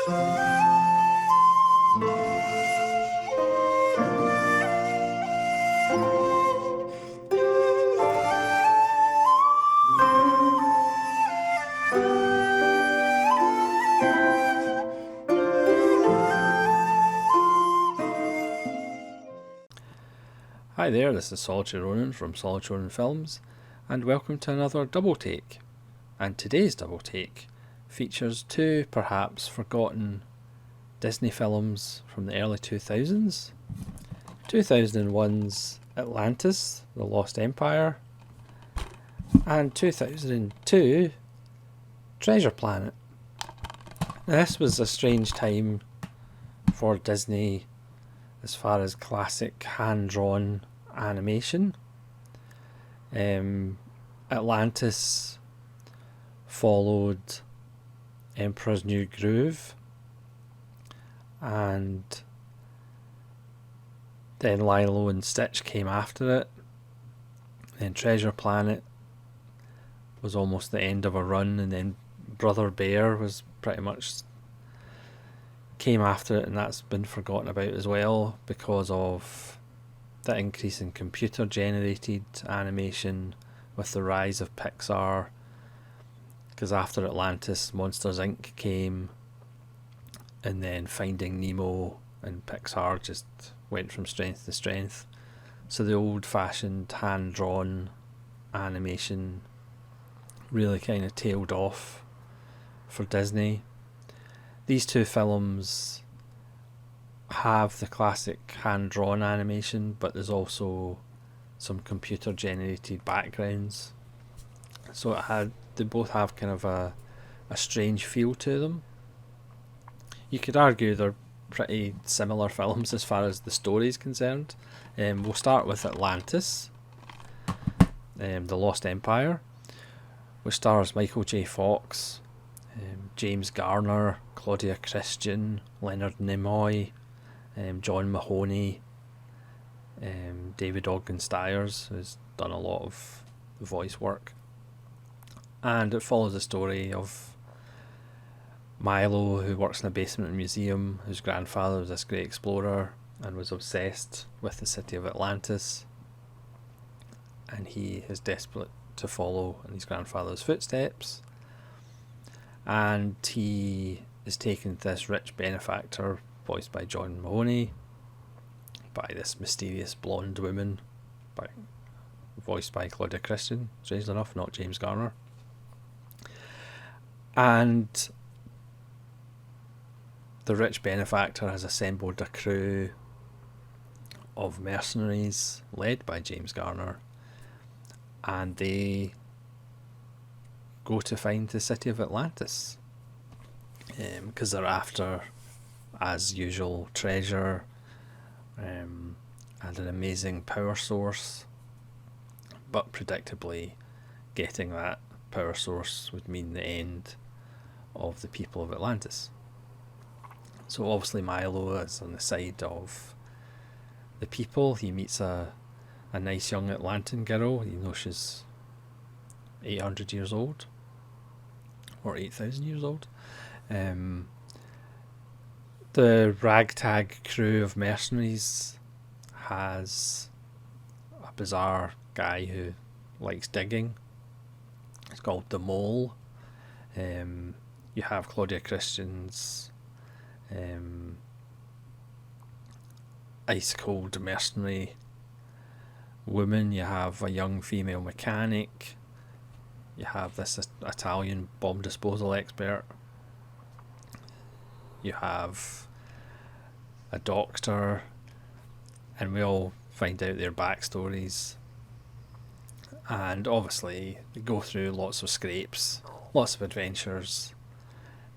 Hi there, this is Solitary Ronan from Solitary Ronan Films, and welcome to another double take. And today's double take features two perhaps forgotten Disney films from the early 2000s. 2001's Atlantis, The Lost Empire, and 2002 Treasure Planet. Now, this was a strange time for Disney as far as classic hand-drawn animation. Atlantis followed Emperor's New Groove, and then Lilo and Stitch came after it. Then Treasure Planet was almost the end of a run, and then Brother Bear was pretty much came after it, and that's been forgotten about as well because of the increase in computer generated animation with the rise of Pixar. Because after Atlantis, Monsters Inc. came, and then Finding Nemo and Pixar just went from strength to strength. So the old fashioned hand drawn animation really kind of tailed off for Disney. These two films have the classic hand-drawn animation, but there's also some computer-generated backgrounds. So they both have kind of a strange feel to them. You could argue they're pretty similar films as far as the story is concerned. We'll start with Atlantis, The Lost Empire, which stars Michael J. Fox, James Garner, Claudia Christian, Leonard Nimoy, John Mahoney, David Ogden Stiers, who's done a lot of voice work. And it follows the story of Milo, who works in a basement museum, whose grandfather was this great explorer and was obsessed with the city of Atlantis. And he is desperate to follow in his grandfather's footsteps. And he is taken to this rich benefactor, voiced by John Mahoney, by this mysterious blonde woman, voiced by Claudia Christian, strangely enough, not James Garner. And the rich benefactor has assembled a crew of mercenaries led by James Garner, and they go to find the city of Atlantis, because they're after, as usual, treasure and an amazing power source, but predictably getting that power source would mean the end of the people of Atlantis. So obviously Milo is on the side of the people. He meets a nice young Atlantean girl. You know, she's 800 years old or 8,000 years old. The ragtag crew of mercenaries has a bizarre guy who likes digging. It's called the Mole. You have Claudia Christian's ice cold mercenary woman. You have a young female mechanic. You have this Italian bomb disposal expert. You have a doctor, and we all find out their backstories. And obviously they go through lots of scrapes, lots of adventures,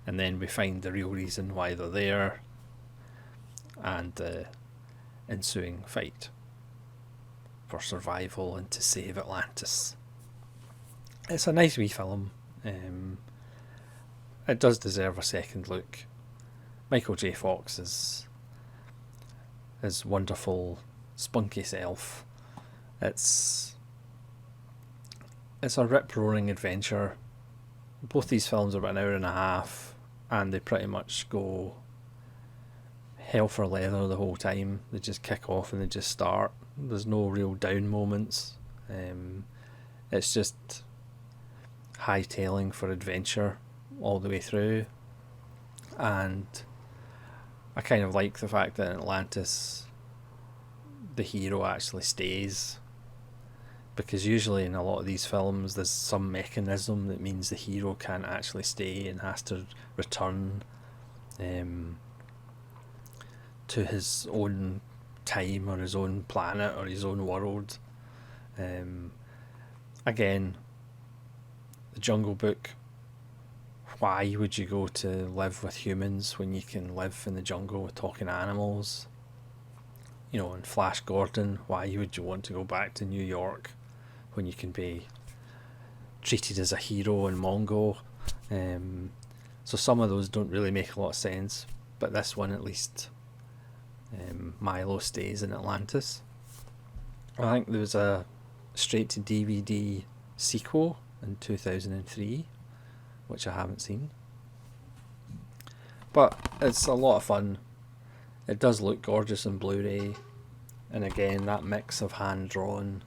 and then we find the real reason why they're there, and the ensuing fight for survival and to save Atlantis. It's a nice wee film. It does deserve a second look. Michael J. Fox is his wonderful, spunky self. It's a rip-roaring adventure. Both these films are about an hour and a half, and they pretty much go hell for leather the whole time. They just kick off and they just start. There's no real down moments. It's just hightailing for adventure all the way through, and I kind of like the fact that in Atlantis the hero actually stays, because usually in a lot of these films there's some mechanism that means the hero can't actually stay and has to return to his own time or his own planet or his own world. Again, the Jungle Book, why would you go to live with humans when you can live in the jungle with talking animals? You know, and Flash Gordon, why would you want to go back to New York when you can be treated as a hero in Mongo? So some of those don't really make a lot of sense, but this one at least, Milo stays in Atlantis. I think there was a straight to DVD sequel in 2003, which I haven't seen, but it's a lot of fun. It does look gorgeous in Blu-ray, and again that mix of hand drawn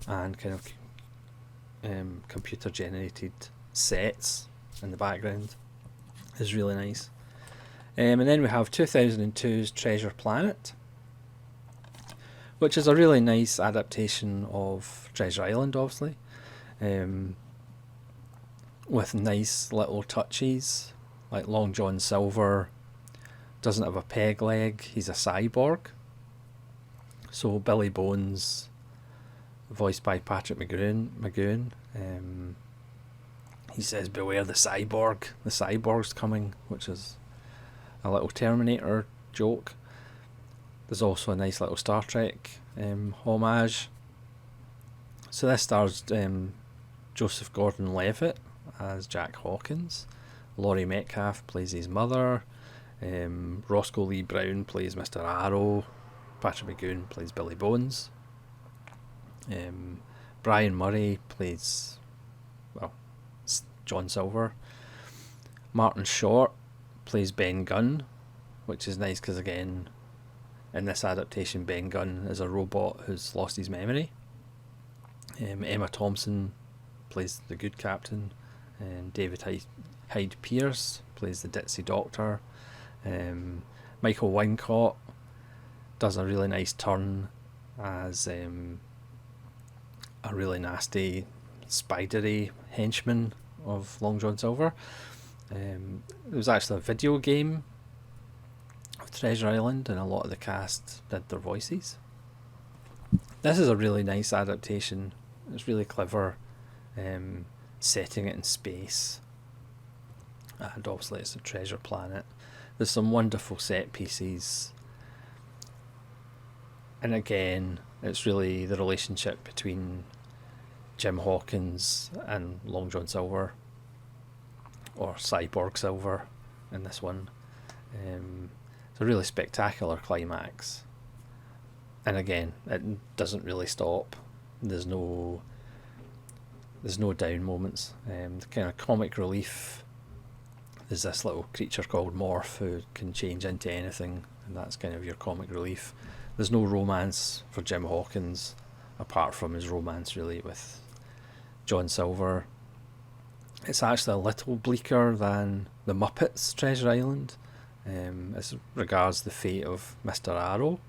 and kind of computer generated sets in the background is really nice. And then we have 2002's Treasure Planet, which is a really nice adaptation of Treasure Island, obviously, with nice little touches, like Long John Silver doesn't have a peg leg, he's a cyborg. So Billy Bones, voiced by Patrick McGowan, he says, "Beware the cyborg's coming," which is a little Terminator joke. There's also a nice little Star Trek homage. So this stars Joseph Gordon-Levitt as Jack Hawkins. Laurie Metcalf plays his mother. Roscoe Lee Brown plays Mr. Arrow. Patrick McGowan plays Billy Bones. Brian Murray plays, well, John Silver. Martin Short plays Ben Gunn, which is nice because, again, in this adaptation, Ben Gunn is a robot who's lost his memory. Emma Thompson plays the good captain, and David Hyde Pierce plays the ditzy doctor. Michael Wincott does a really nice turn as a really nasty, spidery henchman of Long John Silver. There was actually a video game of Treasure Island, and a lot of the cast did their voices. This is a really nice adaptation. It's really clever, setting it in space, and obviously it's a treasure planet. There's some wonderful set pieces, and again it's really the relationship between Jim Hawkins and Long John Silver, or Cyborg Silver in this one. It's a really spectacular climax, and again it doesn't really stop. There's no down moments. The kind of comic relief, there's this little creature called Morph who can change into anything, and that's kind of your comic relief. There's no romance for Jim Hawkins apart from his romance really with John Silver. It's actually a little bleaker than the Muppets Treasure Island, as regards the fate of Mr. Arrow.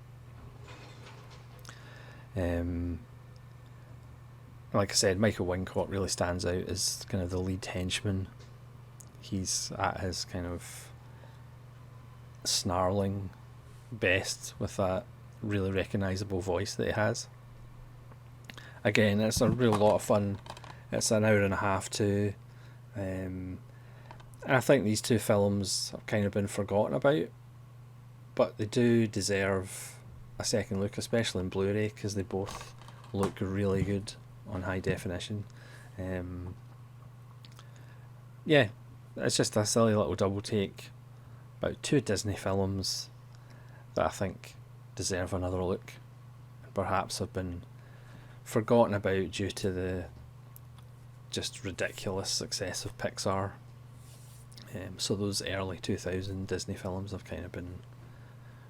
Like I said, Michael Wincott really stands out as kind of the lead henchman. He's at his kind of snarling best with that really recognisable voice that he has. Again, it's a real lot of fun. It's an hour and a half too. And I think these two films have kind of been forgotten about, but they do deserve a second look, especially in Blu-ray, because they both look really good on high definition. Yeah, it's just a silly little double take about two Disney films that I think deserve another look, and perhaps have been forgotten about due to the just ridiculous success of Pixar. So those early 2000 Disney films have kind of been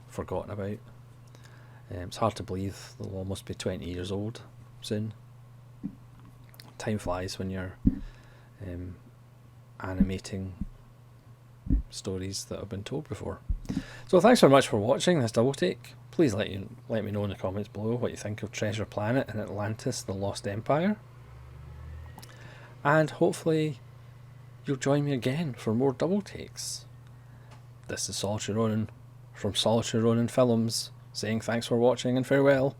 forgotten about. It's hard to believe they'll almost be 20 years old soon. Time flies when you're animating stories that have been told before. So thanks very much for watching this double take. Please let me know in the comments below what you think of Treasure Planet and Atlantis, the Lost Empire. And hopefully you'll join me again for more double takes. This is Solitary Ronin from Solitary Ronin Films, saying thanks for watching and farewell.